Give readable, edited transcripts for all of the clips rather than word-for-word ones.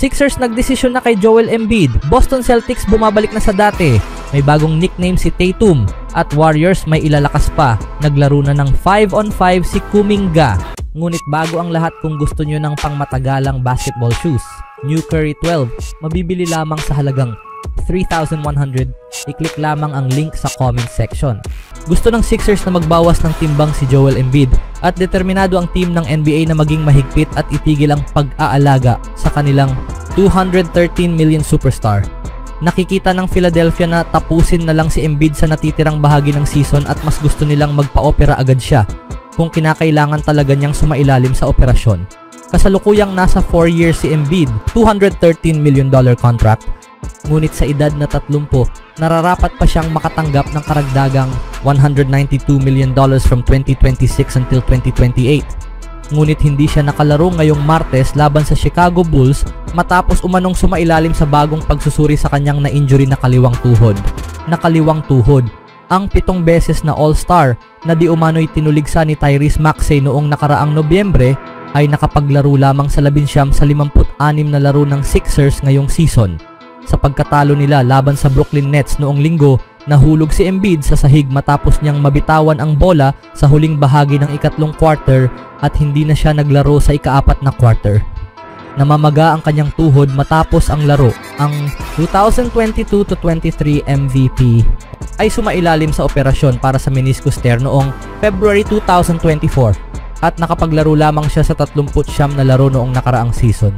Sixers nagdesisyon na kay Joel Embiid. Boston Celtics bumabalik na sa dati. May bagong nickname si Tatum. At Warriors may ilalakas pa. Naglaro na ng 5-on-5 si Kuminga. Ngunit bago ang lahat, kung gusto nyo ng pangmatagalang basketball shoes, New Curry 12, mabibili lamang sa halagang 3,100. I-click lamang ang link sa comment section. Gusto ng Sixers na magbawas ng timbang si Joel Embiid at determinado ang team ng NBA na maging mahigpit at itigil ang pag-aalaga sa kanilang 213 million superstar. Nakikita ng Philadelphia na tapusin na lang si Embiid sa natitirang bahagi ng season at mas gusto nilang magpa-opera agad siya kung kinakailangan talaga niyang sumailalim sa operasyon. Kasalukuyang nasa 4 years si Embiid, $213 million contract. Ngunit sa edad na 30, nararapat pa siyang makatanggap ng karagdagang $192 million from 2026 until 2028. Ngunit hindi siya nakalaro ngayong Martes laban sa Chicago Bulls matapos umanong sumailalim sa bagong pagsusuri sa kanyang na-injury na kaliwang tuhod. Nakaliwang tuhod, ang 7 beses na All-Star na di umano'y tinuligsa ni Tyrese Maxey noong nakaraang Nobyembre ay nakapaglaro lamang sa 19 sa 56 na laro ng Sixers ngayong season. Sa pagkatalo nila laban sa Brooklyn Nets noong Linggo, nahulog si Embiid sa sahig matapos niyang mabitawan ang bola sa huling bahagi ng ikatlong quarter at hindi na siya naglaro sa ika-4 na quarter. Namamaga ang kanyang tuhod matapos ang laro. Ang 2022-23 MVP ay sumailalim sa operasyon para sa meniscus tear noong February 2024 at nakapaglaro lamang siya sa 39 na laro noong nakaraang season.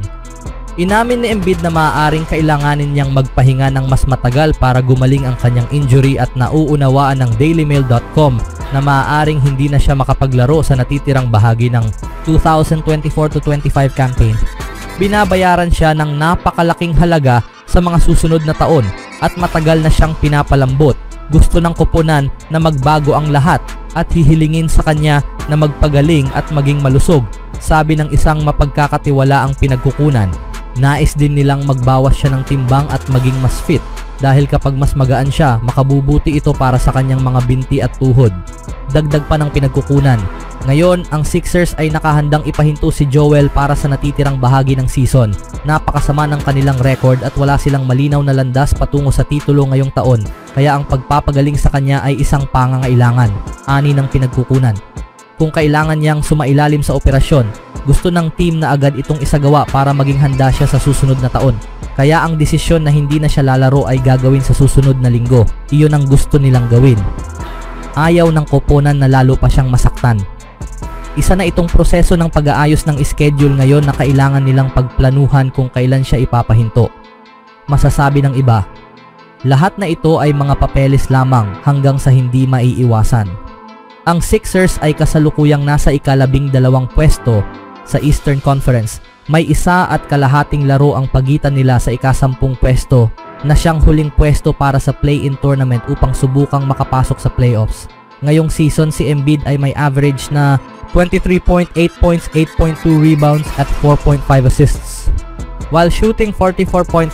Inamin ni Embiid na maaaring kailanganin niyang magpahinga ng mas matagal para gumaling ang kanyang injury at nauunawaan ng dailymail.com na maaaring hindi na siya makapaglaro sa natitirang bahagi ng 2024-25 campaign. Binabayaran siya ng napakalaking halaga sa mga susunod na taon at matagal na siyang pinapalambot. Gusto ng koponan na magbago ang lahat at hihilingin sa kanya na magpagaling at maging malusog, sabi ng isang mapagkakatiwalaang pinagkukunan. Nais din nilang magbawas siya ng timbang at maging mas fit dahil kapag mas magaan siya, makabubuti ito para sa kanyang mga binti at tuhod. Dagdag pa ng pinagkukunan. Ngayon, ang Sixers ay nakahandang ipahinto si Joel para sa natitirang bahagi ng season. Napakasama ng kanilang record at wala silang malinaw na landas patungo sa titulo ngayong taon. Kaya ang pagpapagaling sa kanya ay isang pangangailangan, ani ng pinagkukunan. Kung kailangan niyang sumailalim sa operasyon, gusto ng team na agad itong isagawa para maging handa siya sa susunod na taon. Kaya ang desisyon na hindi na siya lalaro ay gagawin sa susunod na linggo. Iyon ang gusto nilang gawin. Ayaw ng koponan na lalo pa siyang masaktan. Isa na itong proseso ng pag-aayos ng schedule ngayon na kailangan nilang pagplanuhan kung kailan siya ipapahinto. Masasabi ng iba, lahat na ito ay mga papeles lamang hanggang sa hindi maiiwasan. Ang Sixers ay kasalukuyang nasa ika-12 pwesto sa Eastern Conference. May 1.5 laro ang pagitan nila sa ika-10 pwesto na siyang huling pwesto para sa play-in tournament upang subukang makapasok sa playoffs. Ngayong season, si Embiid ay may average na 23.8 points, 8.2 rebounds at 4.5 assists while shooting 44.4%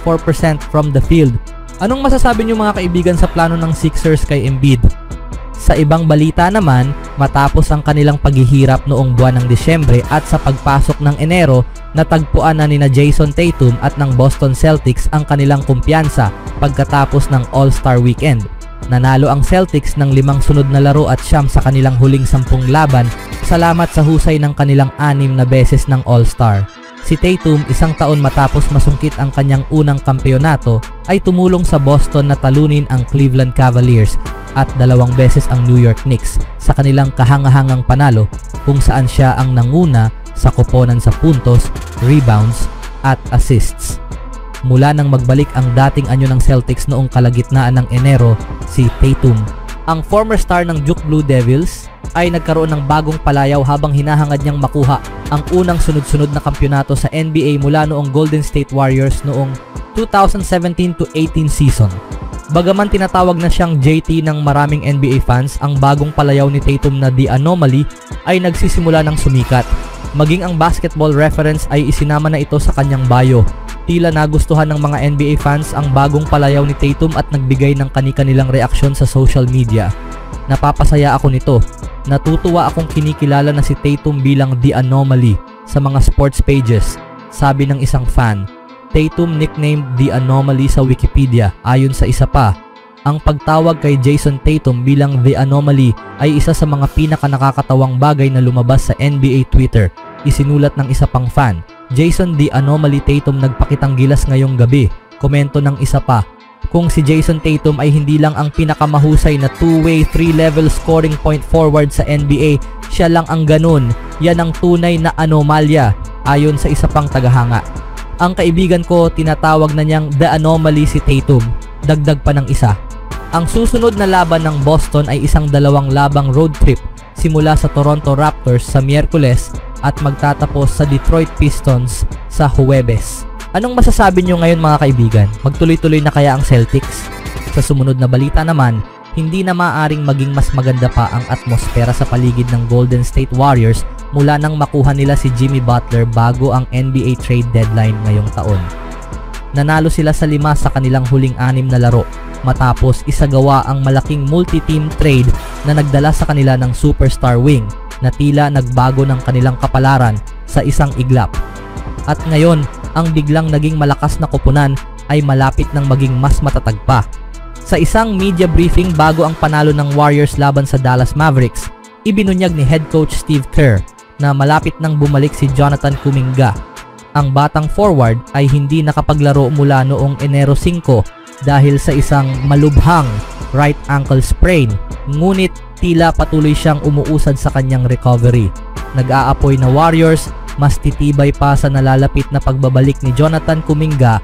from the field. Anong masasabi niyo mga kaibigan sa plano ng Sixers kay Embiid? Sa ibang balita naman, matapos ang kanilang paghihirap noong buwan ng Disyembre at sa pagpasok ng Enero, natagpuan na nina Jason Tatum at ng Boston Celtics ang kanilang kumpiyansa pagkatapos ng All-Star Weekend. Nanalo ang Celtics ng 5 sunod na laro at siyam sa kanilang huling 10 laban salamat sa husay ng kanilang 6 na beses ng All-Star. Si Tatum, 1 taon matapos masungkit ang kanyang unang kampeonato, ay tumulong sa Boston na talunin ang Cleveland Cavaliers at 2 beses ang New York Knicks sa kanilang kahangahangang panalo kung saan siya ang nanguna sa koponan sa puntos, rebounds at assists. Mula nang magbalik ang dating anyo ng Celtics noong kalagitnaan ng Enero, si Tatum, ang former star ng Duke Blue Devils, ay nagkaroon ng bagong palayaw habang hinahangad niyang makuha ang unang sunod-sunod na kampyonato sa NBA mula noong Golden State Warriors noong 2017-18 season. Bagaman tinatawag na siyang JT ng maraming NBA fans, ang bagong palayaw ni Tatum na The Anomaly ay nagsisimula ng sumikat. Maging ang Basketball Reference ay isinama na ito sa kanyang bio. Tila nagustuhan ng mga NBA fans ang bagong palayaw ni Tatum at nagbigay ng kani-kanilang reaksyon sa social media. Napapasaya ako nito. Natutuwa akong kinikilala na si Tatum bilang The Anomaly sa mga sports pages, sabi ng isang fan. Tatum nicknamed The Anomaly sa Wikipedia. Ayon sa isa pa, ang pagtawag kay Jason Tatum bilang The Anomaly ay isa sa mga pinaka-nakakatawang bagay na lumabas sa NBA Twitter. Isinulat ng isa pang fan, Jason The Anomaly Tatum nagpakitang gilas ngayong gabi. Komento ng isa pa, kung si Jason Tatum ay hindi lang ang pinakamahusay na two-way 3-level scoring point forward sa NBA, siya lang ang ganun. Yan ang tunay na anomalya, ayon sa isa pang tagahanga. Ang kaibigan ko, tinatawag na niyang The Anomaly si Tatum. Dagdag pa ng isa. Ang susunod na laban ng Boston ay isang 2 labang road trip simula sa Toronto Raptors sa Miyerkules at magtatapos sa Detroit Pistons sa Huwebes. Anong masasabi niyo ngayon mga kaibigan? Magtuloy-tuloy na kaya ang Celtics? Sa sumunod na balita naman, hindi na maaaring maging mas maganda pa ang atmosfera sa paligid ng Golden State Warriors mula nang makuha nila si Jimmy Butler bago ang NBA trade deadline ngayong taon. Nanalo sila sa 5 sa kanilang huling 6 na laro matapos isagawa ang malaking multi-team trade na nagdala sa kanila ng superstar wing na tila nagbago ng kanilang kapalaran sa isang iglap. At ngayon, ang biglang naging malakas na koponan ay malapit ng maging mas matatag pa. Sa isang media briefing bago ang panalo ng Warriors laban sa Dallas Mavericks, ibinunyag ni head coach Steve Kerr na malapit nang bumalik si Jonathan Kuminga. Ang batang forward ay hindi nakapaglaro mula noong Enero 5 dahil sa isang malubhang right ankle sprain, ngunit tila patuloy siyang umuusad sa kanyang recovery. Nag-aapoy na Warriors, mas titibay pa sa nalalapit na pagbabalik ni Jonathan Kuminga.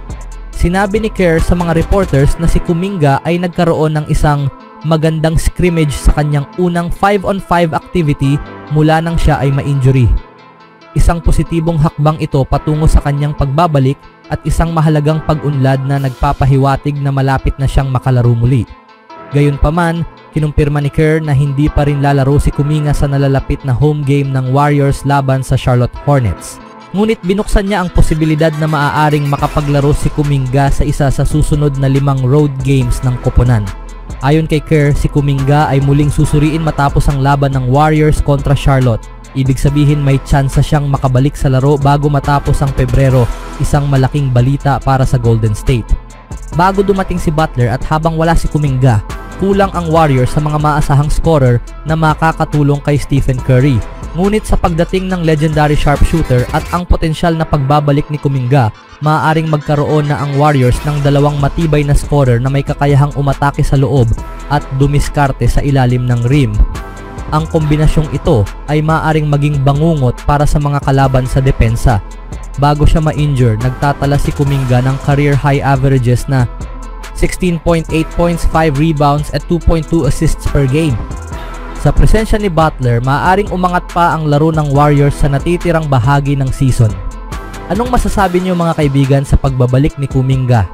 Sinabi ni Kerr sa mga reporters na si Kuminga ay nagkaroon ng isang magandang scrimmage sa kanyang unang 5-on-5 activity mula nang siya ay ma-injury. Isang positibong hakbang ito patungo sa kanyang pagbabalik at isang mahalagang pag-unlad na nagpapahiwatig na malapit na siyang makalaro muli. Gayunpaman, kinumpirma ni Kerr na hindi pa rin lalaro si Kuminga sa nalalapit na home game ng Warriors laban sa Charlotte Hornets. Ngunit binuksan niya ang posibilidad na maaaring makapaglaro si Kuminga sa isa sa susunod na 5 road games ng koponan. Ayon kay Kerr, si Kuminga ay muling susuriin matapos ang laban ng Warriors kontra Charlotte. Ibig sabihin may tsansa siyang makabalik sa laro bago matapos ang Pebrero, isang malaking balita para sa Golden State. Bago dumating si Butler at habang wala si Kuminga, kulang ang Warriors sa mga maasahang scorer na makakatulong kay Stephen Curry. Ngunit sa pagdating ng legendary sharpshooter at ang potensyal na pagbabalik ni Kuminga, maaaring magkaroon na ang Warriors ng 2 matibay na scorer na may kakayahang umatake sa loob at dumiskarte sa ilalim ng rim. Ang kombinasyong ito ay maaaring maging bangungot para sa mga kalaban sa depensa. Bago siya ma-injure, nagtatala si Kuminga ng career high averages na 16.8 points, 5 rebounds at 2.2 assists per game. Sa presensya ni Butler, maaaring umangat pa ang laro ng Warriors sa natitirang bahagi ng season. Anong masasabi niyo mga kaibigan sa pagbabalik ni Kuminga?